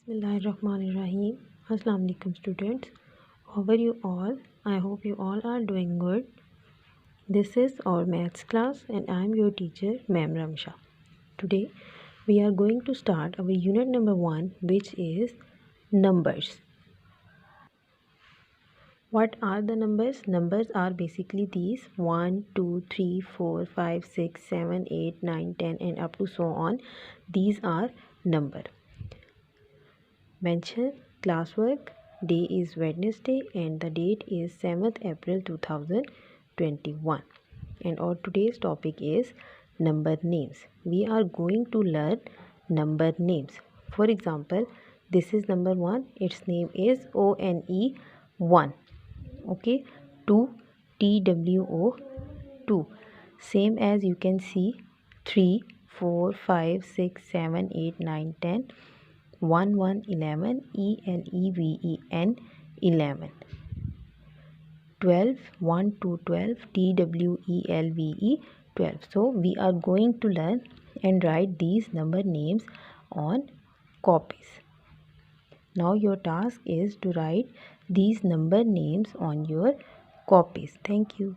Bismillahirrahmanirrahim. Assalamu alaikum students. How are you all? I hope you all are doing good. This is our maths class and I am your teacher Ma'am Ramsha. Today we are going to start our unit number 1, which is numbers. What are the numbers? Numbers are basically these: 1, 2, 3, 4, 5, 6, 7, 8, 9, 10 and up to so on. These are number. Mention classwork. Day is Wednesday and the date is 7th April 2021. And our today's topic is number names. We are going to learn number names. For example, this is number 1. Its name is ONE 1. Okay. 2 TWO 2. Same as you can see 3, 4, 5, 6, 7, 8, 9, 10. 1 1 11 ELEVEN 11. 12 1 2 12 TWELVE 12. So we are going to learn and write these number names on copies. Now your task is to write these number names on your copies. Thank you.